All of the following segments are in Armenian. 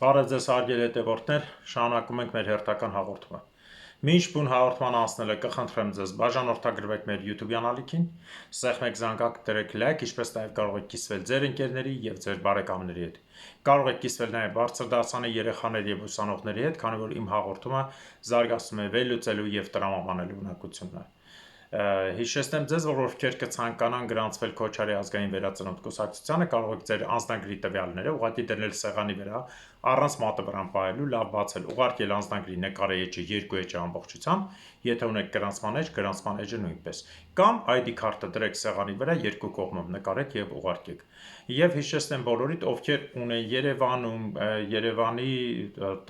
Բարև ձեզ հարգելի հետևորդներ, շարունակում ենք մեր հերթական հաղորդումը։ Մինչ բուն հաղորդման անցնելը կխնդրեմ ձեզ բաժանորդագրվեք մեր YouTube-յան ալիքին, սեղմեք զանգակ, դրեք լայք, ինչպես նաև կարող եք կիսվել ձեր ընկերների եւ ձեր բարեկամների հետ։ Կարող եք կիսվել նաև բարձր դասանի երեխաների եւ ուսանողների հետ, քանի որ իմ հաղորդումը զարգացնում է վերլուծելու եւ տրամաբանելու ունակությունը։ Հիշեցնեմ ձեզ, որ ովքեր կցանկանան գրանցվել Քոչարի ազգային վերածնունդ կուսակցությանը, կարող եք ձեր անձնագրի տվյալները ուղղակի դնել սեղանի վրա, առանց մատը վրան պահելու, լավ բացել, ուղարկել անձնագրի նկարը էջը, երկու էջը ամբողջությամբ, եթե ունեք գրանցման էջը նույնպես, կամ ID քարտը դրեք սեղանի վրա, երկու կողմով նկարեք եւ ուղարկեք։ Եվ հիշեցնեմ բոլորիդ, ովքեր ունեն Երևանում, Երևանի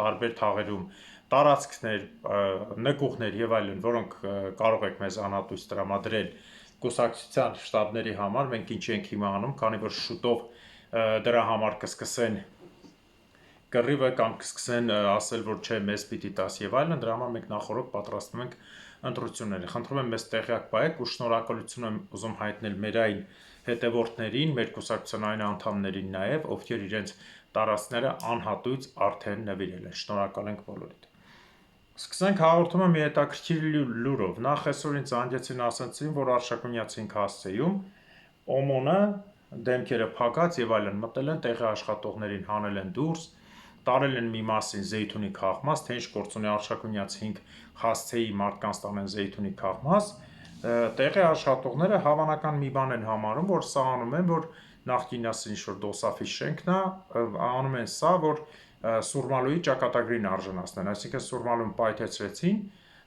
տարբեր թաղերում տարածքներ, նկուղներ եւ այլն, որոնք կարող եք մեզ անհատույց տրամադրել կուսակցության շտաբների համար, մենք ինչ ենք հիմա անում, քանի որ շուտով դրա համար կսկսեն կռիվը կամ կսկսեն ասել, որ չէ, մեզ պիտի տաս եւ այլն, դրա համար մենք նախորդ պատրաստում ենք ընտրությունների։ Խնդրում եմ մեզ տեղյակ պահեք ու շնորհակալություն եմ ուզում հայտնել մեր այն հետևորդներին, մեր կուսակցության այն անդամներին նաեւ, ովքեր իրենց տարածքները անհատույց արդեն նվիրել են։ Շնորհակալ ենք բոլորիդ։ Սկսենք հաղորդումը մի հետաքրքիր լուրով։ Նախ այսօր ինձ անգեցին ասացին, որ Արշակունյացին հասցեում օմոնը դեմքերը փակած եւ այլն մտել են տեղի աշխատողներին հանել են դուրս, տարել են մի մասին զեյթունի քաղմաս, թե ինչ գործ ունի Արշակունյաց 5 հասցեի մարդկանց տանեն զեյթունի քաղմաս, տեղի աշխատողները հավանական մի բան են համարում, որ սա անում են, որ նախկին ասին ինչ որ դոսաֆի շենքն է, անում են սա, որ Սուրմալուի ճակատագրին արժանացնեն, այսինքն Սուրմալուն պայթեցրեցին,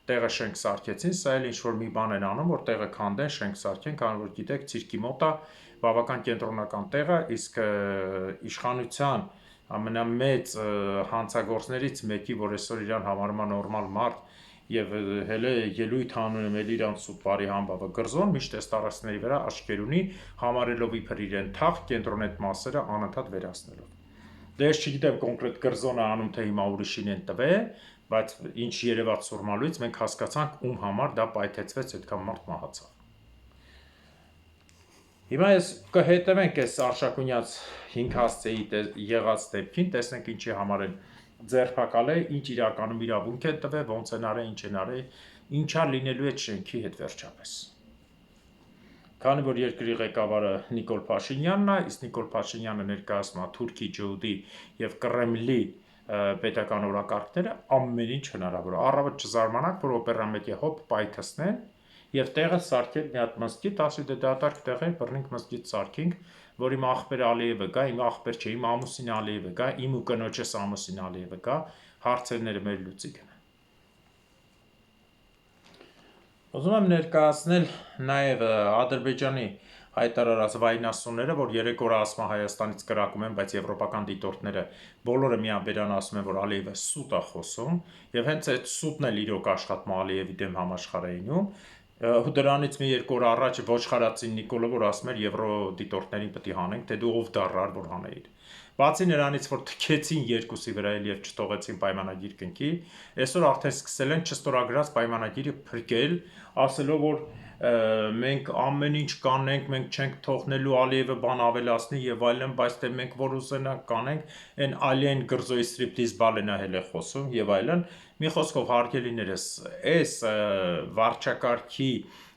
տեղը շենք սարքեցին, սա էլ ինչ-որ մի բան են անում, որ տեղը քանդեն, շենք սարքեն, քանի որ գիտեք, ցիրկի մոտ է բավական կենտրոնական տեղը, իսկ իշխանության ամենամեծ հանցագործներից մեկի, որ այսօր իրան համարում է նորմալ մարդ եւ հələ ելույթ անում էլ իրան սուտ բարի համբավը գրզոն, միշտ այս տարածքների վրա աչքեր ունի, համարելով իբր իրեն թաղ, կենտրոնետ մասերը անընդհատ վերացնելով։ Դե ես չգիտեմ կոնկրետ կրզոնը անում թե հիմա ուրիշին են տվել, բայց ինչ երևաց Սուրմալուից մենք հասկացանք ում համար դա պայթեցվեց, այդքան մարդ մահացավ։ Հիմա ես կհետևենք այս Արշակունյաց 5 հասցեի եղած դեպքին, տեսնենք ինչի համար են ձերբակալել, ինչ իրականում իրավունք են տվել, ոնց են արել, ինչ են արել, ինչա լինելու այդ շենքի հետ վերջապես։ Քանի որ երկրի ղեկավարը Նիկոլ Փաշինյանն է, իսկ Նիկոլ Փաշինյանը ներկայացնում է Թուրքի ջհուդի եւ Կրեմլի պետական օրակարգները ամեն ինչ հնարավոր է։ Առավոտ չզարմանաք, որ օպերա մեկի հոբ պայթեցնեն եւ տեղը սարքել մի հատ մզկիթ, ասի դե դատարկ տեղ է, բռնենք մզկիթ սարքենք, որ իմ աղբեր Ալիևը գա, իմ աղբեր չէ, իմ ամուսին Ալիևը գա, իմ ու կնոջս ամուսին Ալիևը գա, հարցերները մեր լուծի գնա։ Ուզում եմ ներկայացնել նաև Ադրբեջանի հայտարարած վայնասունները, որ 3 օր ասում Հայաստանից կրակում են, բայց եվրոպական դիտորդները բոլորը միաբերան ասում են, որ Ալիևը սուտ է խոսում, եւ հենց այդ սուտն էլ իրոք աշխատում Ալիևի դեմ համաշխարհայինում, ու դրանից մի 2 օր առաջ ոչխարացին Նիկոլը, որ ասում էր եվրո դիտորդներին պետք է հանենք, թե դու ով դառար, որ հանեիր։ Բացի նրանից, որ թքեցին երկուսի վրա եւ չթողեցին պայմանագիր կնքի, այսօր արդեն սկսել են չստորագրած պայմանագիրը փրկել, ասելով որ մենք ամեն ինչ կանենք, մենք չենք թողնելու Ալիևը բան ավելացնի եւ այլն, բայց թե մենք որ ուզենանք կանենք, այն Ալիեն գրզոյի ստրիպտիզ բալենա հել է խոսում եւ այլն։ Մի խոսքով հարգելիներս, այս վարչակարգի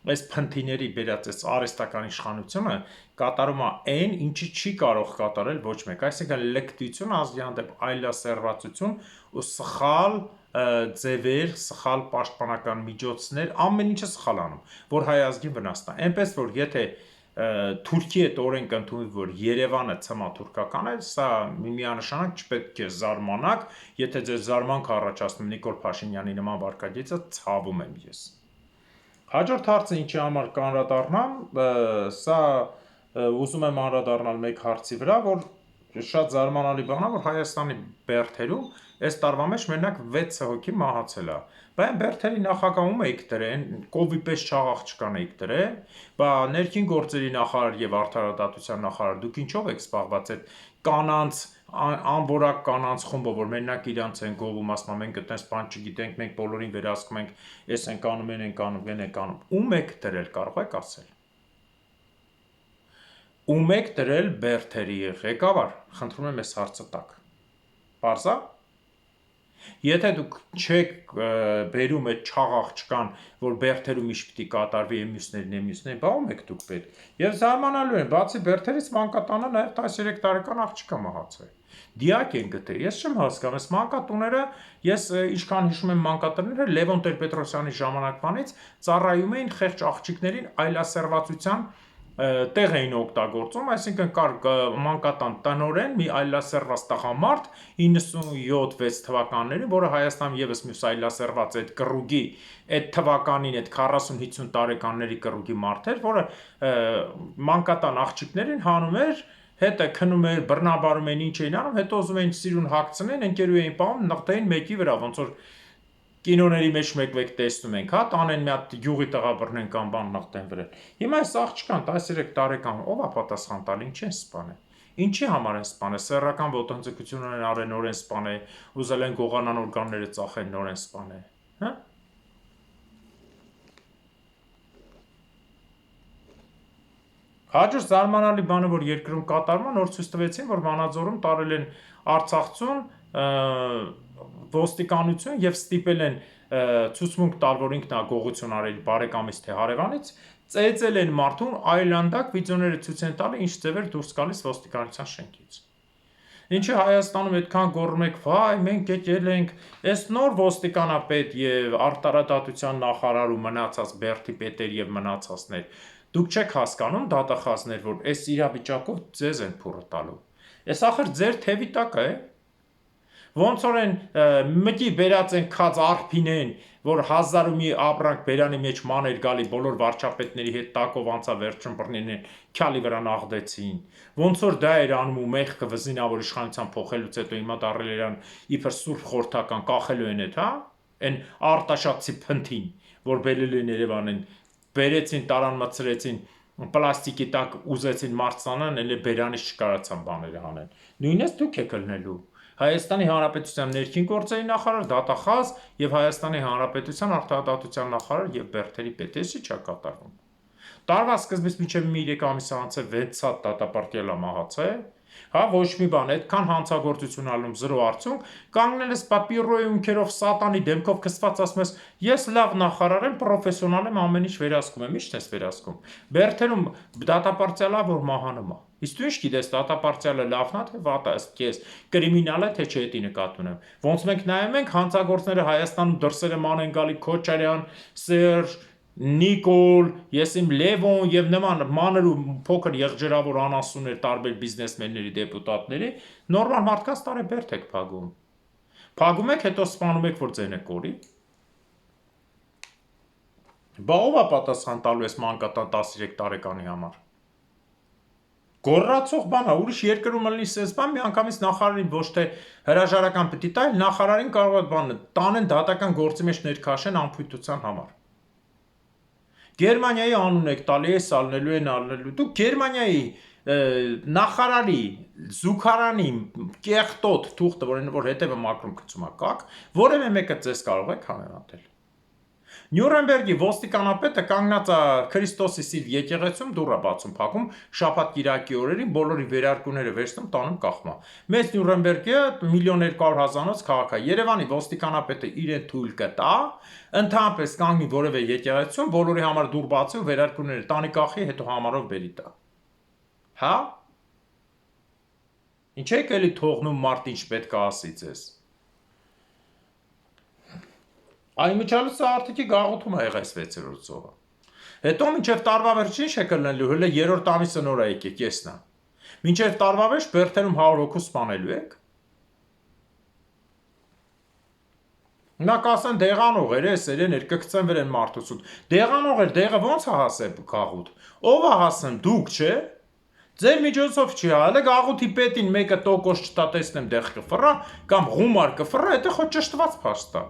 այս փնթիների բերած այս արհեստական իշխանությունը կատարում է այն, ինչի չի կարող կատարել ոչ մեկ, այսինքն լկտություն, ազգի հանդեպ այլասերվածություն ու սխալ ձևեր, սխալ պաշտպանական միջոցներ, ամեն ինչը սխալ անում, որ հայ ազգին վնասն է։ Այնպես որ եթե Թուրքի հետ օրենք ընդունվի, որ Երևանը ցմահ-թուրքական է, սա միանշանակ չպետք է զարմանաք, եթե ձեր զարմանք առաջացնում Նիկոլ Փաշինյանի նման վարքագիծը, ցավում եմ ես։ Հաջորդ հարցը ինչի համար կանրադառնամ, սա ուզում եմ անդրադառնալ մեկ հարցի վրա, որ շատ զարմանալի բան է, որ Հայաստանի բերդերում այս տարվա մեջ մենակ 6 հոգի մահացել է։ Բայց բերդերի նախագահում էիք դրեն, կովի պես չաղաղ էիք դրեն, բա ներքին գործերի նախարար եւ արդարադատության նախարար, դուք ինչով եք զբաղված այդ կանանց անորակ կանանց խումբը, որ մենակ իրանց են գովում, ասում մենք այդպես բան չգիտենք, մենք բոլորին վերահսկում ենք, այս ենք անում, են ենք անում, են ենք անում։ Ում եք դրել, կարող եք ասել։ Ում եք դրել բերդերի ղեկավար, խնդրում եմ այս հարցը տակ։ Պարզա։ Եթե դուք չեք բերում այդ չաղ աղջկան, որ բերդերում միշտ պիտի կատարվի մյուսներին, բա ո՞մ եք դուք պետք։ Եվ զարմանալու են, բացի բերդերից մանկատանը նաև 13 տարեկան աղջկա մահացել։ Դիակ են գտել։ Ես չեմ հասկանում, այս մանկատուները, ես ինչքան հիշում եմ մանկատները Լևոն Տեր-Պետրոսյանի ժամանակվանից ծառայում էին խեղճ աղջիկներին այլասերվածության տեղ էին օգտագործում, այսինքն կար մանկատան տնօրեն, մի այլասերված տղամարդ 97-6 թվականներին, որը Հայաստանում եւս մյուս այլասերված այդ կռուգի այդ թվականին այդ 40-50 տարեկանների կռուգի մարդ էր, որը մանկատան աղջիկներին հանում էր, հետը քնում էր, բռնաբարում էին, ինչ էին անում, հետո ուզում էին սիրուն հագցնեն, ընկերու էին պահում, նղտեին մեկի վրա, ոնց որ կինոների մեջ մեկ-մեկ տեսնում ենք, հա, տանեն մի հատ յուղի տղա բռնեն կամ բան նղտեն վրան։ Հիմա այս աղջկան 13 տարեկան ով է պատասխան տալ, ինչ են սպանել։ Ինչի համար են սպանել, սեռական ոտնձգություն են արել, նոր են սպանել, ուզել են գողանան օրգանները ծախեն, նոր են սպանել, հա։ Հաջորդ զարմանալի բանը, որ երկրում կատարվում է, նոր ցույց տվեցին, որ Վանաձորում տարել են Արցախցուն ոստիկանություն եւ ստիպել են ցուցմունք տալ, որ ինքն է գողություն արել բարեկամից թե հարևանից, ծեծել են մարդուն, այլանդակ վիդեոները ցույց են տալի, ինչ ձևեր դուրս գալիս ոստիկանության շենքից։ Ինչի Հայաստանում այդքան գոռում եք, վայ, մենք եկել ենք, այս նոր ոստիկանապետ եւ արտարադատության նախարար ու մնացած Բերդի պետեր եւ մնացածներ, դուք չեք հասկանում դատախազներ, որ այս իրավիճակով ձեզ են փուրը տալու։ Այս ախր ձեր թևի տակ է։ Ոնց որ են մկի բերած են քած արփինեն, որ 1000 ու մի ապրանք բերանի մեջ ման էր գալի, բոլոր վարչապետների հետ տակով անցա վերջում բռնին քյալի վրա նաղդեցին։ Ոնց որ դա էր անում ու մեղքը վզինավոր իշխանության փոխելուց հետո հիմա դարել իրան իբր սուրբ խորթական կախելու են այդ, հա, այն արտաշատցի փնթին, որ բերել են Երևանին, բերեցին, տարան մցրեցին պլաստիկի տակ ուզեցին մարդ էլ բերանից չկարացան բաները հանեն։ Նույնիսկ դուք եք ելնելու Հայաստանի Հանրապետության ներքին գործերի նախարար, դատախազ եւ Հայաստանի Հանրապետության արտադատության նախարար եւ Բերդերի պետեսի չա կատարվում։ Տարվա սկզբից մինչեւ 3 ամիս անց 6 հատ դատապարտյալա մահացել, հա, ոչ մի բան, այդքան հանցագործություն ալում 0 արդյունք, կանգնել ես պապիրոյի ունքերով սատանի դեմքով քսված ասում ես, ես լավ նախարար եմ, պրոֆեսիոնալ եմ, ամեն ինչ վերահսկում եմ, ի՞նչն ես վերահսկում։ Բերդերում դատապարտյալա որ մահանում է։ Իսկ դու ինչ գիտես, դատապարտյալը լավն է թե վատը, ըստ քեզ, կրիմինալ է թե չէ, դա նկատի ունեմ։ Ոնց մենք նայում ենք, հանցագործները Հայաստանում դրսերը ման են գալի Քոչարյան, Սերժ, Նիկոլ, ես իմ Լևոն եւ նման մանր ու փոքր եղջերավոր անասուններ տարբեր բիզնեսմենների, դեպուտատների, նորմալ մարդկանց տարեբերդ եք փագում։ Փագում եք, հետո սպանում եք, որ ձենը կորի։ Բա ով է պատասխան տալու այս մանկատան 13 տարեկանի համար։ Գոռացող բան է, ուրիշ երկրում լինի սես բան, միանգամից նախարարին ոչ թե հրաժարական պիտի տա, այլ նախարարին կարող է բանը տանեն դատական գործի մեջ ներքաշեն անփույթության համար։ Գերմանիայի անուն եք տալի, էս ալնելու են ալնելու։ Դուք Գերմանիայի նախարարի, զուգարանի, կեղտոտ թուղթը, որ հետևը մակրում գցում է կակ, որևէ մեկը ձեզ կարող եք հանրատել։ Նյուրնբերգի ոստիկանապետը կանգնած է Քրիստոսի սիրտ եկեղեցում դուռը բացում փակում շաբաթ կիրակի օրերին բոլորի վերարկուները վերցնում տանում կախմա։ Մեծ Նյուրնբերգը 1.200.000-ից քաղաք է։ Երևանի ոստիկանապետը իրեն թույլ կտա, ընդհանրապես կանգնի որևէ եկեղեցում բոլորի համար դուռ բացի ու վերարկուները տանի կախի, հետո համարով բերի տա։ Հա։ Ինչ եք էլի թողնում մարդ ինչ պետք է ասի ձեզ։ Այմիջալուսը արդյոք գաղութում է եղել 6-րդ ծովը։ Հետո մինչև տարվա վերջին եք ելնելու, հələ 3-րդ ամիսը նոր է եկեք, եսնա։ Մինչև տարվա վերջ Բերդերում 100 հոգու սպանելու եք։ Նա կասեն դեղանող էր, էս երեներ կգցեն վրան մարդուցուն։ Դեղանող էր, դեղը ո՞նց է հասել գաղութ։ Ո՞վ է հասնում, դուք, չէ։ Ձեր միջոցով չի, հələ գաղութի պետին մեկը տոկոս չտա տեսնեմ դեղ կֆռա կամ գումար կֆռա, դա խո ճշտված փաստ է։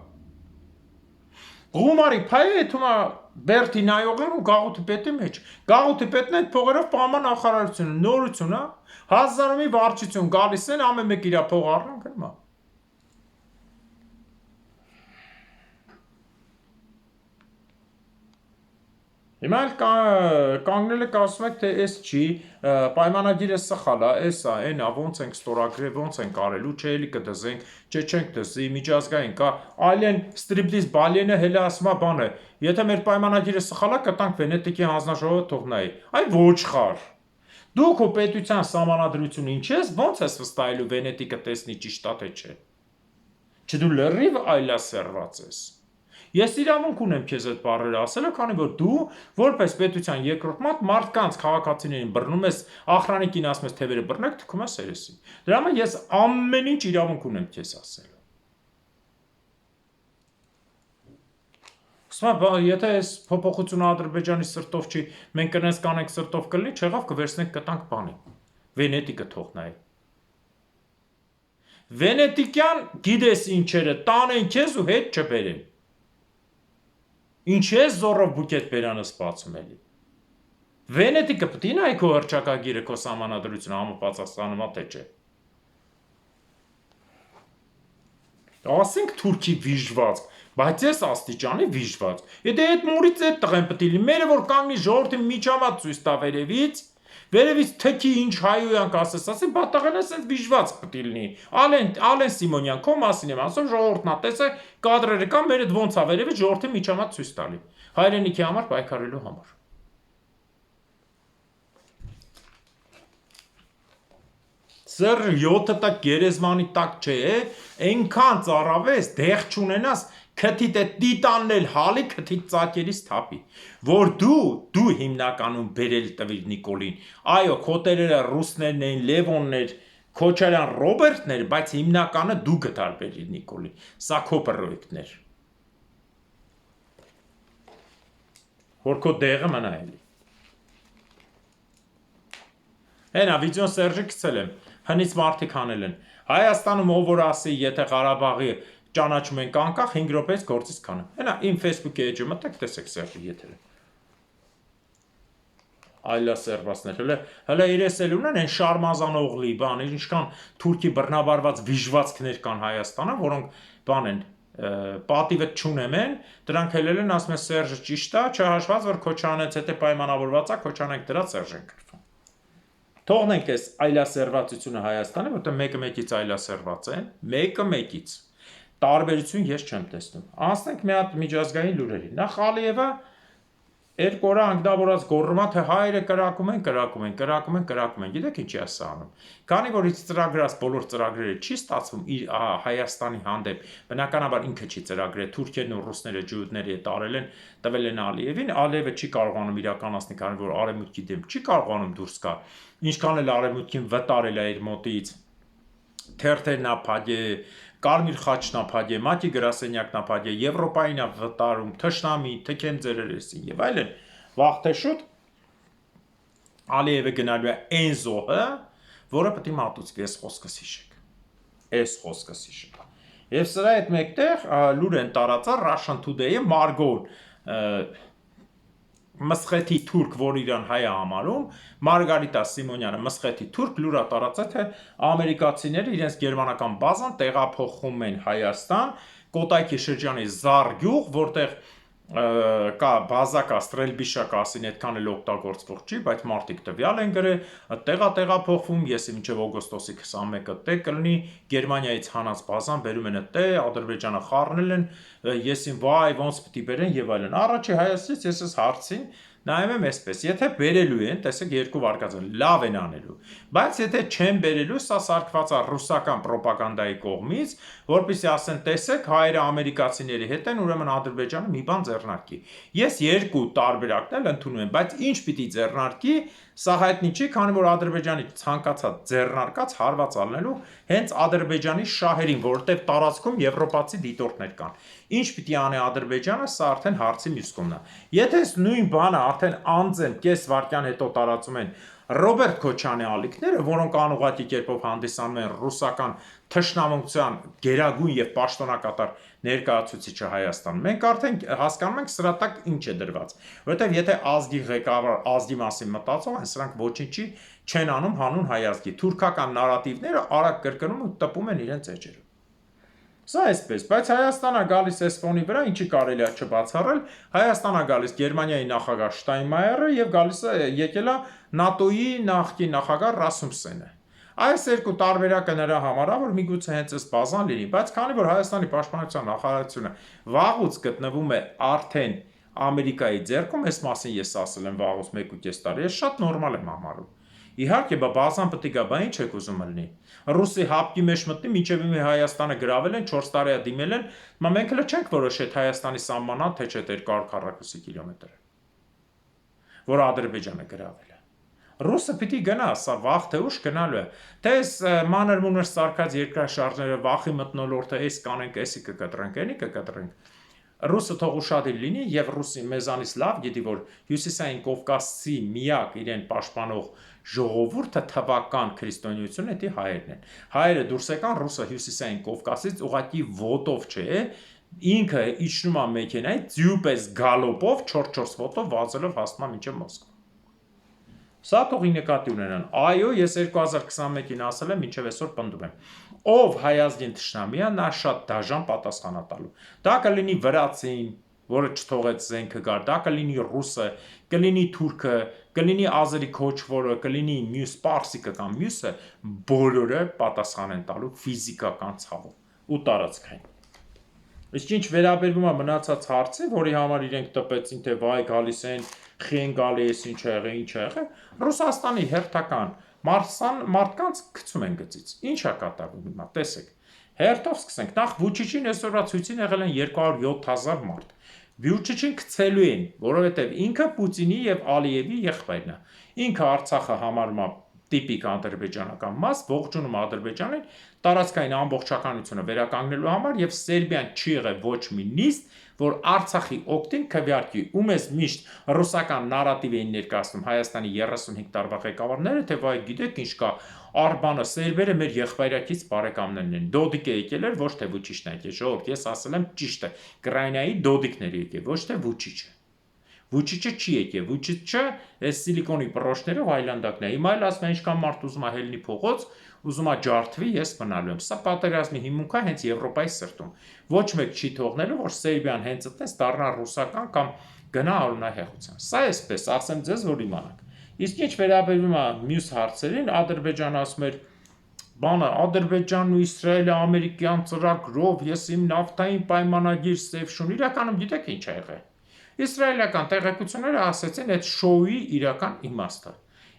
Գումարի փայը թումա Բերդի նայողին ու գաղութի պետի մեջ։ Գաղութի պետն այդ փողերով պահման նախարարությունը, նորություն, հա։ 1000-ի վարչություն գալիս են, ամեն մեկ իր փող առնում գնում է։ Հիմա էլ կանգնել եք ասում եք, թե էս չի, պայմանագիրը սխալ է, էս է, այն է, ոնց ենք ստորագրել, ոնց ենք արելու, չէ էլի կդզենք, չէ չենք դզի, միջազգային կա, այլեն ստրիպտիզ բալենը հելը ասում է բանը, եթե մեր պայմանագիրը սխալ է, կտանք Վենետիկի հանձնաժողովը թող նայի, այ ոչխար։ Դու քո պետության սահմանադրությունը ինչ ես, ոնց ես վստահելու Վենետիկը տեսնի ճիշտ է թե չէ։ Չէ դու լրիվ այլասերված ես։ Ես իրավունք ունեմ քեզ այդ բառերը ասելը, քանի որ դու որպես պետության երկրորդ մարդկանց քաղաքացիներին բռնում ես, ախրանիկին ասում ես թևերը բռնեք, թքում ես երեսին։ Դրա համար ես ամեն ինչ իրավունք ունեմ քեզ ասելու։ Եթե այս փոփոխությունը Ադրբեջանի սրտով չի, մենք կնես կանենք սրտով կլինի, չեղավ կվերցնենք կտանք բանի։ Վենետիկը թող նայի։ Վենետիկյան գիտես ինչերը տանեն քեզ ու հետ չբերեն։ Ինչ ես զորով բուկետ բերանը սպացում էլի։ Վենետիկը պետք է նայի քո հռչակագիրը, քո սահմանադրությունը համապատասխանում է թե չէ։ Ասենք Թուրքի վիժված, բայց ես աստիճանի վիժված։ Եթե այդ մուրից այդ տղեն պետք է լինի, մերը որ կանգնի ժողովրդի միջամատ ցույց տա վերևից թքի ինչ հայոյանք ասես, ասի բատաղեն ասենց վիժված պետք է լինի։ Ալեն Սիմոնյան, քո մասին եմ ասում, ժողովուրդն է, տեսե կադրերը կան, մեր այդ ոնց է վերևից ժողովրդի միջամատ ցույց տալի։ Հայրենիքի համար պայքարելու համար։ Սեր 7 տակ գերեզմանի տակ չէ, այնքան ծառավես, դեղ չունենաս, քթիտ է տիտանն էլ հալի, քթիտ ծակերից թափի, որ դու հիմնականում բերել տվիր Նիկոլին, այո, քո տերերը ռուսներն էին, Լևոններ, Քոչարյան Ռոբերտներ, բայց հիմնականը դու գտար բերիր Նիկոլին, սա քո պրոյեկտներ, որ քո դեղը մնա էլի։ Հենա, վիդեոն Սերժի գցել եմ, հնից մարդիկ հանել են, Հայաստանում ով որ ասի, եթե Ղարաբաղի ճանաչում ենք անկախ, 5 րոպեից գործից կանեմ, հենա իմ Facebook էջը մտեք, տեսեք Սերժի եթերը, այլասերվածներ, հլը իրես էլ ունեն են շարմազան օղլի, բան, ինչքան թուրքի բռնաբարված վիժվածքներ կան Հայաստանը, որոնք բան են, պատիվը չունեմ են, դրանք հելել են, ասում են Սերժը ճիշտ է, չհաշված, որ Քոչանից հետ է պայմանավորված է, Քոչանենք դրա Սերժ են կրվում։ Թողնենք այս այլասերվածությունը Հայաստանը, որտեղ մեկը մեկից այլասերված են, մեկը մեկից, տարբերություն ես չեմ տեսնում, անցնենք մի հատ միջազգային լուրերի, նախ Ալիևը երկու օր անգնավորած գոռում է, թե հայերը կրակում են, գիտեք ինչի է սա անում, քանի որ իր ծրագրած բոլոր ծրագրերը չի ստացվում իր Հայաստանի հանդեպ, բնականաբար ինքը չի ծրագրել, թուրքերն ու ռուսները ջուդների հետ արել են, տվել են Ալիևին, Ալիևը չի կարողանում իրականացնել, քանի որ արևմուտքի դեմ չի կարողանում դուրս գա, ինչքան էլ արևմուտքին վտարել է իր մոտից, թերթերն ափագե, Կարմիր խաչն ափագե, Մակի գրասենյակն ափագե, Եվրոպային վտարում, թշնամի, թքեմ ձեր երեսին եւ այլն, վաղ թե շուտ Ալիևը գնալու է այն զոհը, որը պետք է մատուցվի, այս խոսքս հիշեք։ Եվ սրա հետ մեկտեղ լուր են տարածա Russian Today-ը Մարգոն Մսխեթի թուրք, որ իրան հայ է համարում, Մարգարիտա Սիմոնյանը մսխեթի թուրք լուր է տարածել, թե ամերիկացիները իրենց գերմանական բազան տեղափոխում են Հայաստան, Կոտայքի շրջանի Զար գյուղ, որտեղ կա բազա կա, ստրելբիշա կա, ասին այդքան էլ օգտագործվող չի, բայց մարդիկ տվյալ են գրել, տեղափոխվում, ես մինչև օգոստոսի 21-ը տեղ կլինի, Գերմանիայից հանած բազան բերում են տեղ, Ադրբեջանը խառնել են, եսին վայ, ոնց պետք է բերեն եւ այլն։ Առաջի Հայաստանից ես հարցին նայում եմ այսպես, եթե բերելու են, տեսեք 2 վարկածը, լավ են անելու, բայց եթե չեն բերելու, սա սարքված է ռուսական պրոպագանդայի կողմից, որպեսզի ասեն, տեսեք, հայերը ամերիկացիների հետ են, ուրեմն Ադրբեջանը մի բան ձեռնարկի։ Ես 2 տարբերակներ ընդունում եմ, բայց ինչ պիտի ձեռնարկի, սա հայտնի չի, քանի որ Ադրբեջանի ցանկացած ձեռնարկած հարված առնելու հենց Ադրբեջանի շահերին, որտեղ տարածքում եվրոպացի դիտորդներ կան։ Ինչ պիտի անի Ադրբեջանը, սա արդեն հարցի մյուս կողմն է։ Եթե նույն բանը արդեն անձեն կես վայրկյան հետո տարածում են Ռոբերտ Քոչյանի ալիքները, որոնք անուղղակի կերպով հանդիսանում են ռուսական թշնամության գերագույն եւ պաշտոնակատար ներկայացուցիչը Հայաստան։ Մենք արդեն հասկանում ենք սրա տակ ինչ է դրված, որովհետեւ եթե ազգի ղեկավար ազգի մասին մտածող են, սրանք ոչինչի չեն անում հանուն հայ ազգի։ Թուրքական նարատիվները արագ կրկնում ու տպում են իրենց էջերով։ Սա այսպես, բայց Հայաստանը գալիս էս ֆոնի վրա, ինչի կարելի է չբացառել, Հայաստանը գալիս Գերմանիայի նախագահ Շտայնմայերը եւ գալիս է եկել է ՆԱՏՕ-ի նախկին նախագահ Ռասմուսենը։ Այս երկու տարբերակը նրա համար է, որ միգուցե հենց այս բազան լինի, բայց քանի որ Հայաստանի պաշտպանության նախարարությունը վաղուց գտնվում է արդեն Ամերիկայի ձեռքում, այս մասին ես ասել եմ վաղուց 1.5 տարի, ես շատ նորմալ եմ համարում։ Իհարկե, բազան պետք է բա ինչ եք ուզում լինի։ Ռուսի հապկի մեջ մտնի, մինչև իմի Հայաստանը գրավել են, 4 տարի է դիմել են, մենք հələ չենք որոշել Հայաստանի սահմանան, թե չէ 240 կիլոմետր, որ Ադրբեջանը գրավել է։ Ռուսը պիտի գնա, սա վաղ թե ուշ գնալու է։ Թե այս մանր մունր սարքած երկրաշարժները վախի մթնոլորտը էս կանենք, էսի կկտրենք, էնի կկտրենք։ Ռուսը թող ուշադիր լինի եւ ռուսի մեզանից լավ գիտի, որ հյուսիսային Կովկասի միակ իրեն պաշտպանող ժողովուրդը թվական քրիստոնեությունը դա հայերն են։ Հայերը դուրս եկան, ռուսը հյուսիսային Կովկասից ուղակի ոտով չէ, ինքը իջնում է մեքենայի ձյուպես գալոպով 4-4 ոտով վազելով հասնում է մինչև Մոսկվա։ Սա թողի նկատի ունենան։ Այո, ես 2021-ին ասել եմ, մինչև այսօր պնդում եմ։ Ով հայազգին թշնամիա, նա շատ դաժան պատասխան է տալու։ Դա կլինի վրացին, որը չթողեց զենքը գար, դա կլինի ռուսը, կլինի թուրքը, կլինի ազերի քոչվորը, կլինի մյուս պարսիկը կամ մյուսը, բոլորը պատասխան են տալու ֆիզիկական ցավով ու տարածքային։ Իսկ ինչ վերաբերվում է մնացած հարցի, որի համար իրենք տպեցին, թե վայ գալիս են, խեն գալիս, ինչ ա եղել, ինչ ա եղել, Ռուսաստանի հերթական մարդկանց գցում են գծից։ Ինչ է կատարվում հիմա, տեսեք։ Հերթով սկսենք, նախ Վուչիչին այսօրվա ցույցին եղել են 207,000 մարդ։ Վուչիչին գցելու են, որովհետև ինքը Պուտինի եւ Ալիևի եղբայրն է։ Ինքը Արցախը համարում է տիպիկ ադրբեջանական մաս, ողջունում Ադրբեջանին, տարածքային ամբողջականությունը վերականգնելու համար եւ Սերբիան չի եղել ոչ մի նիստ, որ Արցախի օգտին քվեարկի, ում էս միշտ ռուսական նարատիվ էին ներկայացնում Հայաստանի 35 տարվա ղեկավարները, թե վայ գիտեք ինչ կա, Արբանը, սերբերը մեր եղբայրակից բարեկամներն են։ Դոդիկը եկել էր, ոչ թե Վուչիչն է եկել, ժողովուրդ, ես ասել եմ ճիշտ է, Կրաինայի դոդիկները եկել, ոչ թե Վուչիչը։ Վուչիչը չի եկել, Վուչիչը այս սիլիկոնի պրոշներով այլանդակն է։ Հիմա էլ ասում են ինչքան մարդ ուզում է հելնի փողոց, ուզում է ջարդվի, ես մնալու եմ։ Սա պատերազմի հիմունք է հենց Եվրոպայի սրտում։ Ոչ մեկ չի թողնելու, որ Սերբիան հենց այդպես դառնա ռուսական կամ գնա արունահեղության։ Սա էսպես, ասեմ ձեզ, որ իմանաք։ Իսկ ինչ վերաբերվում է մյուս հարցերին, Ադրբեջանը ասում էր բանը Ադրբեջանն ու Իսրայելը ամերիկյան ծրագրով, ես իմ նավթային պայմանագիր Սևշուն, իրականում գիտեք ինչ ա եղել։ Իսրայելական տեղեկությունները ասացին այդ շոուի իրական իմաստը։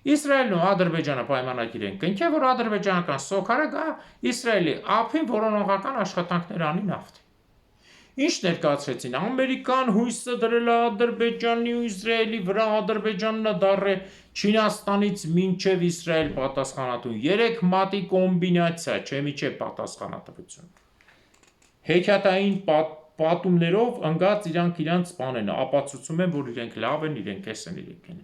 Իսրայելն ու Ադրբեջանը պայմանագիր են կնքել, որ ադրբեջանական սոքարը գա Իսրայելի ափին որոնողական աշխատանքներ անի նավթի։ Ինչ ներկայացրեցին, Ամերիկան հույսը դրել է Ադրբեջանի ու Իսրայելի վրա, Ադրբեջանն է դառը Չինաստանից մինչև Իսրայել պատասխանատու, 3 մատի կոմբինացիա, չէ՞ միջև պատասխանատվություն։ Հեքիաթային պատումներով ընկած իրանք սպանեն, ապացուցում են, որ իրենք լավ են, իրենք էս են, իրենք են։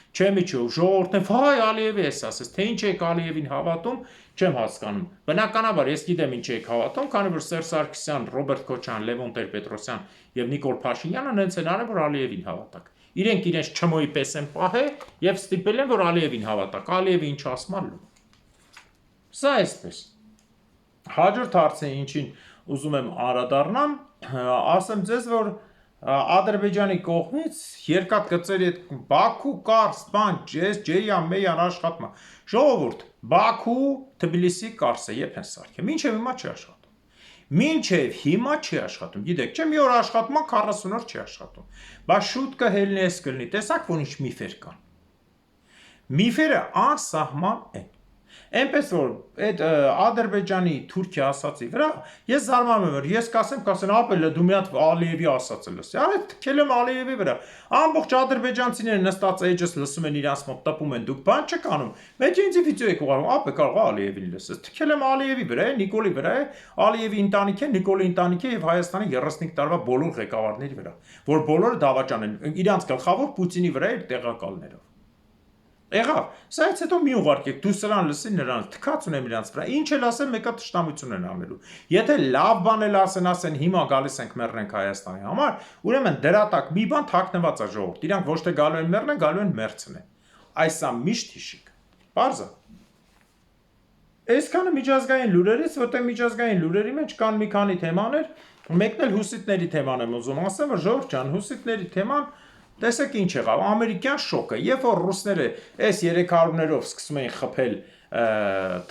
Չէ՞ միջև ժողովուրդն է, վայ Ալիևի էս ասես, թե ինչ եք Ալիևին հավատում, չեմ հասկանում։ Բնականաբար ես գիտեմ ինչ եք հավատում, քանի որ Սերժ Սարգսյան, Ռոբերտ Քոչարյան, Լևոն Տեր-Պետրոսյան եւ Նիկոլ Փաշինյանը նենց են արել, որ Ալիևին հավատակ։ Իրենք իրենց չմոյի պես են պահել եւ ստիպել են, որ Ալիևին հավատակ։ Ալիևը ինչ ասում է։ Սա էսպես։ Հաջորդ հարցը ինչին ուզում եմ անդրադառնամ, ասեմ ձեզ, որ Ադրբեջանի կողմից երկաթգծերի այդ Բաքու Կարս, բան, ջեյան, մեյան աշխատում է։ Ժողովուրդ, Բաքու, Թբիլիսի Կարսը երբ են սարքել։ Մինչև հիմա չի աշխատում։ Մինչև հիմա չի աշխատում։ Գիտեք, չէ՞ մի օր աշխատում է, 40 օր չի աշխատում։ Բայց շուտ կհելնի, էս կլինի։ Տեսակ, որ ինչ միֆեր կան։ Միֆերը անսահման են։ Այնպես որ այդ Ադրբեջանի Թուրքիա ասացի վրա ես զարմանում եմ, որ ես կասեմ ապելը դու մի հատ Ալիևի ասածը լսի։ Արե թքել եմ Ալիևի վրա։ Ամբողջ ադրբեջանցիները նստած էջս լսում են իրանց մոտ տպում են, դուք բան չեք անում։ Մեկ ինձ վիդեո եք ուղարկում, ապե կարող է Ալիևին լսես։ Թքել եմ Ալիևի վրա, Նիկոլի վրա, Ալիևի ընտանիքի, Նիկոլի ընտանիքի եւ Հայաստանի 35 տարվա բոլոր ղեկավարների վրա, որ բոլորը դավաճան են։ Իրանց գլխավոր Պուտինի վրա իր տեղակալներով։ Եղավ, սաից հետո մի ուղարկեք, դու սրան լսի նրանց, թքած ունեմ իրանց վրա, ինչ էլ ասեն, մեկը թշնամություն են անելու։ Եթե լավ բան էլ ասեն, հիմա գալիս ենք մեռնենք Հայաստանի համար, ուրեմն դրա տակ մի բան թաքնված է ժողովուրդ, իրանք ոչ թե գալու են մեռնեն, գալու են մերցնեն։ Այս սա միշտ հիշիկ։ Պարզ է։ Այսքանը միջազգային լուրերից, որտեղ միջազգային լուրերի մեջ կան մի քանի թեմաներ, մեկն էլ հուսիտների թեման եմ ուզում ասեմ, որ Ժորժ ջան, հուսիտների թեման, տեսեք ինչ եղավ, ամերիկյան շոկը, երբ որ ռուսները այս 300-ներով սկսում էին խփել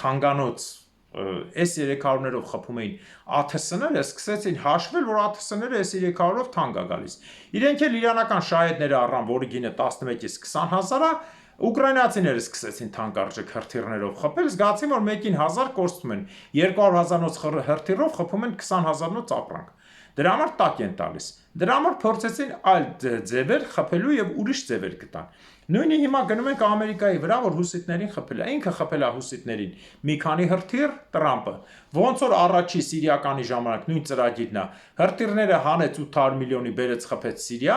թանգանոց, այս 300-ներով խփում էին ԱԹՍ-ները, սկսեցին հաշվել, որ ԱԹՍ-ները այս 300-ով թանկ է գալիս։ Իրենք էլ իրանական շահերները առան, որի գինը 11-ից 20 հազար է, ուկրաինացիները սկսեցին թանկարժեք հրթիռներով խփել, զգացին, որ մեկին 1000 կորցնում են, 200,000-նոց հրթիռով խփում են 20,000-նոց ապրանք։ Դրա համար տակ են տալիս։ Դրա համար փորձեցին այլ ձևեր խփելու եւ ուրիշ ձևեր գտան։ Նույնը հիմա գնում ենք Ամերիկայի վրա, որ հուսիտներին խփել է։ Ինքը խփել է հուսիտներին մի քանի հրթիռ Տրամպը։ Ոնց որ առաջի սիրիականի ժամանակ նույն ծրագիրն է։ Հրթիռները հանեց 800 միլիոնի բերեց խփեց Սիրիա,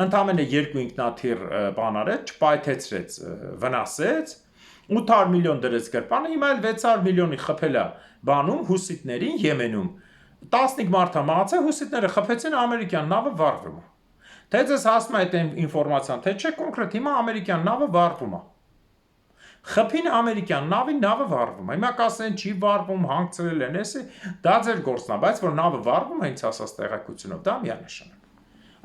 ընդամենը 2 ինքնաթիռ բան արեց, չպայթեցրեց, վնասեց, 800 միլիոն դրեց գրպանը, հիմա էլ 600 միլիոնի խփել է բանում հուսիտներին Եմենում։ 15 մարդ մահացել, հուսիտները խփեցին, ամերիկյան նավը վառվում է։ Թե ձեզ հասնում է այդ ինֆորմացիան, թե չէ, կոնկրետ հիմա ամերիկյան նավը վառվում է։ Խփին ամերիկյան նավը վառվում է։ Հիմա կասեն չի վառվում, հանգցրել են, էսի, դա ձեր գործն է, բայց որ նավը վառվում է ինձ ասած տեղեկությունով, դա միանշանակ։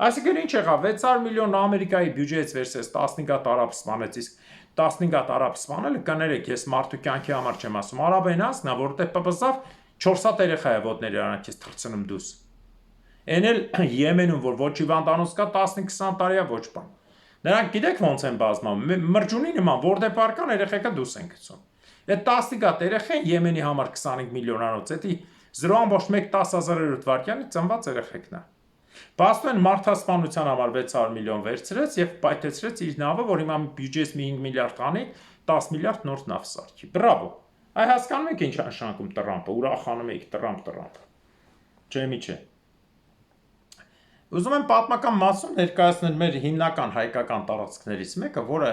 Այսինքն ինչ եղավ, 600 միլիոն Ամերիկայի բյուջեից վերցրեց 15 տարապ սպանեց, իսկ 15 տարապ սպանելը կներեք, ես մարդու կյանքի համար չեմ ասում, արաբեն ասնա, որտեղ պպզավ 4 հատ երեխա է ոտների արանքից թռցնում դուս։ Էն էլ Եմենում, որ ոչ հիվանդանոց կա 15-20 տարի է ոչ բան։ Նրանք գիտեք ոնց են բազմանում, մրջունի նման, որտեղ պարկան երեխեքը դուս են գցում։ Այդ 15 հատ երեխեն Եմենի համար 25 միլիոնանոց, դա 0.1 վայրկյանի ծնված երեխեքն է։ Բաստու են մարդասպանության համար 600 միլիոն վերցրեց եւ պայթեցրեց իր նավը, որ հիմա բյուջես մի 5 միլիարդ անի, 10 միլիարդ նոր նավ սարքի։ Բրավո։ Այ հասկանում եք ինչ նշանակում Տրամպը, ուրախանում եք Տրամպ։ Չէ՞ մի չէ։ Ուզում եմ պատմական մասում ներկայացնել մեր հիմնական հայկական տարածքներից մեկը, որը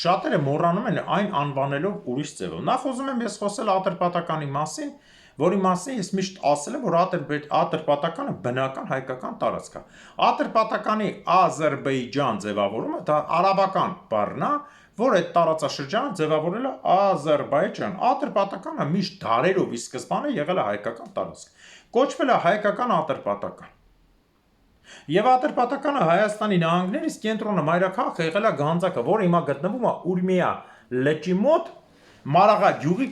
շատերը մոռանում են այն անվանելով ուրիշ ձևով։ Նախ ուզում եմ ես խոսել Ատրպատականի մասին, որի մասին ես միշտ ասել եմ, որ Ատրպատականը բնական հայկական տարածք է։ Ատրպատականի Ադրբեջան ձևավորումը դա արաբական բառն է, որ այդ տարածաշրջանը ձևավորել է Ադրբեջան։ Ատրպատականը միշտ դարերով ի սկզբանե եղել է հայկական տարածք։ Կոչվել է հայկական Ատրպատական։ Եվ Ատրպատականը Հայաստանի նահանգներից կենտրոնը մայրաքաղաքը եղել է Գանձակը, որը հիմա գտնվում է Ուրմիա լճի մոտ, Մարաղա գյուղի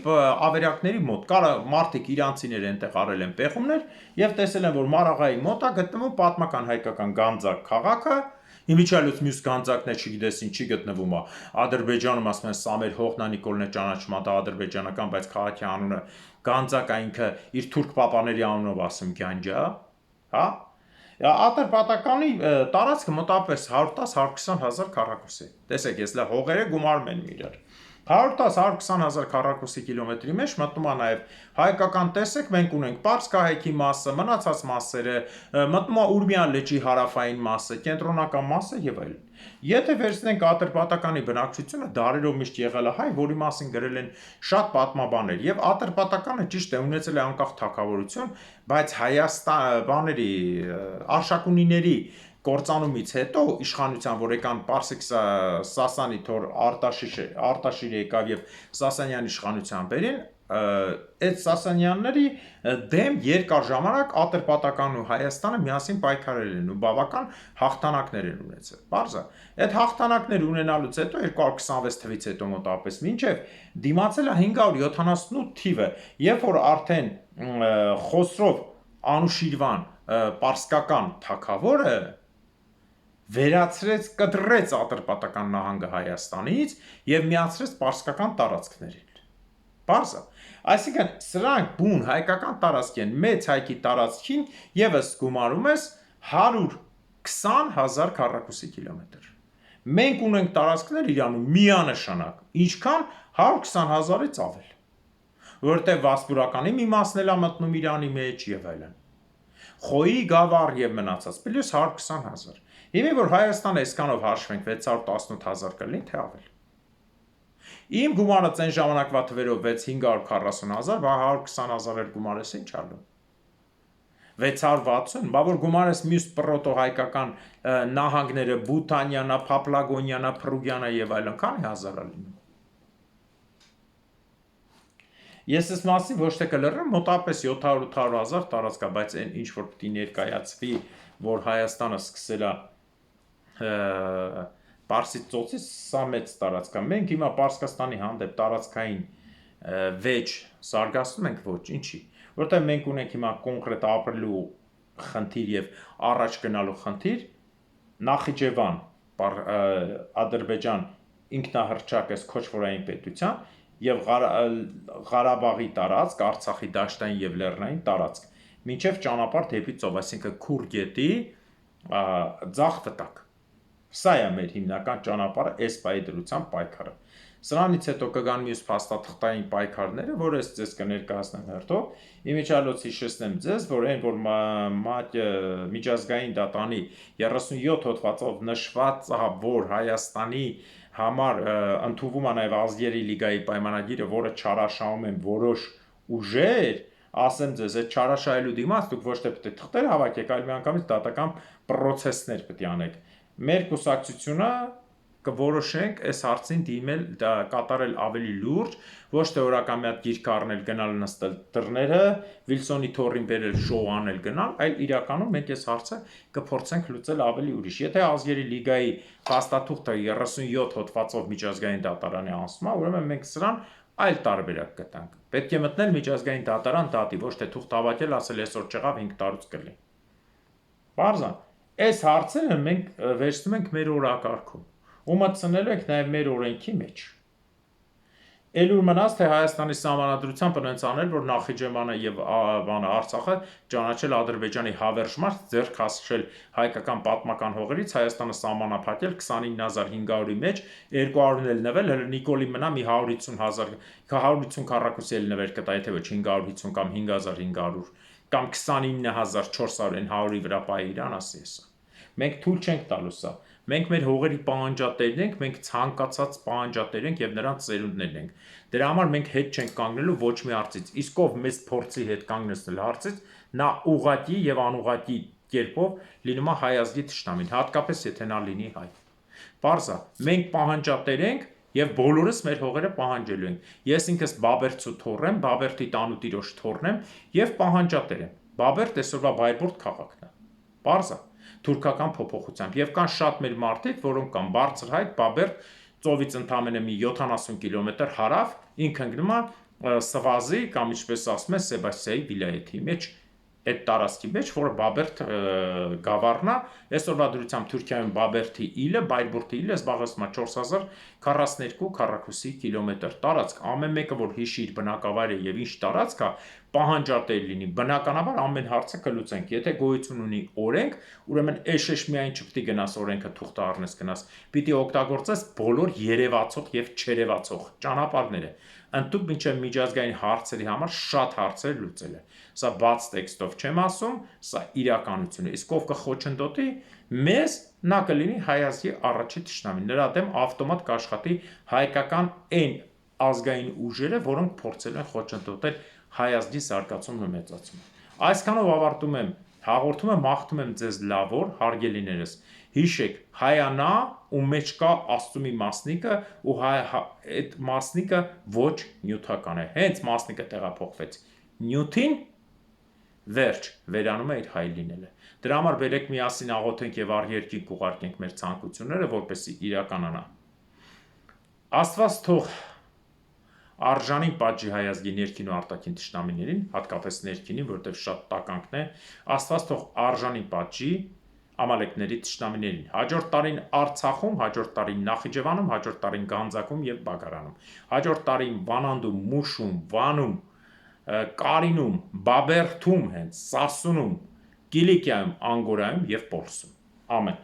ավերակների մոտ։ Կարա մարդիկ իրանցիներ այնտեղ արել են պեղումներ եւ տեսել են, որ Մարաղայի մոտ է գտնվում պատմական հայկական Գանձակ քաղաքը։ Իմիջիալից մյուս Գանձակն է, չգիտես ինչի գտնվում է։ Ադրբեջանում ասում են Սամեր Հողնանիկոլն է ճանաչում, դա ադրբեջանական, բայց քաղաքի անունը Գանձակ է, ինքը իր թուրք պապաների անունով ասում Գանջա, հա։ Ատրպատականի տարածքը մոտավորապես 110-120 հազար քառակուսի։ Տեսեք, ես լավ հողերը գումարում են իրար։ 110-120 հազար քառակուսի կիլոմետրի մեջ մտնում է նաև հայկական տեսեք, մենք ունենք Պարսկահայքի մասը, մնացած մասերը, մտնում է Ուրմիա լճի հարավային մասը, կենտրոնական մասը եւ այլն։ Եթե վերցնենք Ատրպատականի բնակչությունը, դարերով միշտ եղել է հայ, որի մասին գրել են շատ պատմաբաններ, եւ Ատրպատականը ճիշտ է ունեցել է անկախ թագավորություն, բայց Հայաստանի Արշակունիների կործանումից հետո իշխանության, որ եկան Պարսիկ Սասանի թոր Արտաշիր եկավ եւ Սասանյան իշխանության բերին, այդ Սասանյանների դեմ երկար ժամանակ Ատրպատականն ու Հայաստանը միասին պայքարել են ու բավական հաղթանակներ են ունեցել։ Բարձր։ Այդ հաղթանակներ ունենալուց հետո 226 թվից հետո մոտավորապես մինչև դիմացել է 578 թիվը, երբ որ արդեն Խոսրով Անուշիրվան պարսկական թագավորը վերացրեց, կտրեց Ատրպատական նահանգը Հայաստանից եւ միացրեց պարսկական տարածքներին։ Բարձր։ Այսինքն սրանք բուն հայկական տարածք են, մեծ հայքի տարածքին եւս գումարում ես 120 հազար քառակուսի կիլոմետր։ Մենք ունենք տարածքներ Իրանում միանշանակ, ինչքան 120 հազարից ավել, որտեղ Վասպուրականի մի մասն էլ է մտնում Իրանի մեջ եւ այլն։ Խոյի գավառ եւ մնացած պլյուս 120 հազար։ Հիմա որ Հայաստանը այսքանով հաշվենք 618 հազար կլինի թե ավել։ Իմ գումարած այն ժամանակվա թվերով 540 հազար, բա 120 հազար էլ գումարես ինչ ալու։ 660, բա որ գումարես մյուս պրոտոհայկական նահանգները Բութանյանա, Փապլագոնյանա, Փրուգյանա եւ այլն, քանի հազար է լինում։ Ես այս մասին ոչ թե կլռեմ, մոտավորապես 700-800 հազար տարածք կա, բայց այն ինչ որ պետք է ներկայացվի, որ Հայաստանը սկսել է Պարսից ծոցից, սա մեծ տարածք է։ Մենք հիմա Պարսկաստանի հանդեպ տարածքային վեճ զարգացնում ենք, ոչ, ինչի։ Որտեղ մենք ունենք հիմա կոնկրետ ապրելու խնդիր եւ առաջ գնալու խնդիր, Նախիջևան, Ադրբեջան ինքնահռչակ այս քոչվորային պետության եւ Ղարաբաղի տարածք, Արցախի դաշտային եւ լեռնային տարածք, մինչեւ ճանապարհ դեպի ծով, այսինքն Քուր գետի ձախ վտակ։ Սա է մեր հիմնական ճանապարհը, այս պայդրությամբ պայքարը։ Սրանից հետո կգան մյուս փաստաթղթային պայքարները, որ ես ձեզ կներկայացնեմ հերթով։ Իմիջիալոց հիշեցնեմ ձեզ, որ այն որ միջազգային դատանի 37 հոդվածով նշված է, որ Հայաստանի համար ընդունվում է նաև Ազգերի լիգայի պայմանագիրը, որը չարաշահում են որոշ ուժեր, ասեմ ձեզ, այդ չարաշահելու դիմաց դուք ոչ թե պետք է թղթեր հավաքեք, այլ միանգամից դատական պրոցեսներ պետք է անեք։ Մեր կուսակցությունը կորոշենք այս հարցին դիմել կատարել ավելի լուրջ, ոչ թե օրական մի հատ գիրք առնել, գնալ նստել դռները, Վիլսոնի թոռին բերել շոու անել գնալ, այլ իրականում մենք այս հարցը կփորձենք լուծել ավելի ուրիշ։ Եթե Ազգերի լիգայի փաստաթուղթը 37 հոդվածով միջազգային դատարանի անցնում է, ուրեմն մենք սրան այլ տարբերակ կտանք։ Պետք է մտնել միջազգային դատարան դատի, ոչ թե թուղթ հավաքել, ասել այսօր չեղավ 5 տարուց կլինի։ Պարզ է։ Այս հարցերը մենք վերցնում ենք մեր օրակարգում ու մտցնել ենք նաև մեր օրենքի մեջ։ Էլուր մնաց, թե Հայաստանի սահմանադրությամբ պնենց անել, որ Նախիջևանը եւ Արցախը ճանաչել Ադրբեջանի հավերժ մարդ, ձեռք հասցրել հայկական պատմական հողերից, Հայաստանը սահմանափակել 29500-ի մեջ 200-ն էլ նվել, հələ Նիկոլի մնա մի 150 քառակուսի էլ նվեր կտա, եթե ոչ 550 կամ 5500 կամ 29400 են 100-ի վրա պահի իրան ասի էսա։ Մենք թույլ չենք տալու սա։ Մենք մեր հողերի պահանջատերն ենք, մենք ցանկացած պահանջատեր ենք եւ նրանց ծերունդներն ենք։ Դրա համար մենք հետ չենք կանգնելու ոչ մի հարցից։ Իսկ ով մեզ փորձի հետ կանգնեցնել հարցից, նա ուղղակի եւ անուղղակի կերպով լինում է հայ ազգի թշնամին, հատկապես եթե նա լինի հայ։ Պարզ է, մենք պահանջատեր ենք եւ բոլորս մեր հողերը պահանջելու ենք։ Ես ինքս Բաբերցու թոռ եմ, Բաբերտի տանուտիրոջ թոռն եմ եւ պահանջատեր եմ։ Բաբերտ այսօրվա Բայրբորդ քաղաքն է։ Պարզ է, թուրքական փոփոխությամբ եւ կան շատ մեր մարդիկ, որոնք կան բարձրհայտ Բաբերտ ծովից ընդամենը մի 70 կիլոմետր հարավ, ինքը ընկնում է Սվազի կամ ինչպես ասում են Սեբաստիայի վիլայեթի մեջ, այդ տարածքի մեջ, որը Բաբերտ գավառն է, այսօրվա դրությամբ Թուրքիայում Բաբերտի իլը, Բայրբորդի իլը զբաղեցնում է 4042 քառակուսի կիլոմետր տարածք, ամեն մեկը որ հիշի իր բնակավայրը եւ ինչ տարածք է, պահանջատեր լինի, բնականաբար ամեն հարցը կլուծենք, եթե գոյություն ունի օրենք, ուրեմն էշ միայն չպետք է գնաս օրենքը թուղթ առնես գնաս, պիտի օգտագործես բոլոր երևացող եւ չերևացող ճանապարհները, ընդդուք մինչև միջազգային հարցերի համար շատ հարցեր լուծել է։ Սա բաց տեքստով չեմ ասում, սա իրականություն է։ Իսկ ով կխոչընդոտի մեզ, նա կլինի հայ ազգի առաջի թշնամին։ Նրա դեմ ավտոմատ կաշխատի հայկական այն ազգային ուժերը, որոնք փորձել են խոչընդոտել հայ ազգի զարգացումն ու մեծացումը։ Այսքանով ավարտում եմ հաղորդումը, մաղթում եմ ձեզ լավ օր, հարգելիներս։ Հիշեք, հայանա ու մեջ կա Աստծո մասնիկը ու այդ մասնիկը ոչ նյութական է։ Հենց մասնիկը տեղափոխվեց նյութին, վերջ, վերանում է իր հայ լինելը։ Դրա համար բերեք միասին աղոթենք եւ առերկինք ուղարկենք մեր ցանկությունները, որպեսզի իրականանա։ Աստված թող արժանին պատժի հայ ազգի ներքին ու արտաքին թշնամիներին, հատկապես ներքինին, որտեղ շատ տականքն է, Աստված թող արժանին պատժի ամալեկների թշնամիներին։ Հաջորդ տարին Արցախում, հաջորդ տարին Նախիջևանում, հաջորդ տարին Գանձակում եւ Բագարանում։ Հաջորդ տարին Վանանդում, Մուշում, Վանում, Կարինում, Բաբերթում, հենց Սասունում, Կիլիկիայում, Անգորայում եւ Պոլսում։ Ամեն։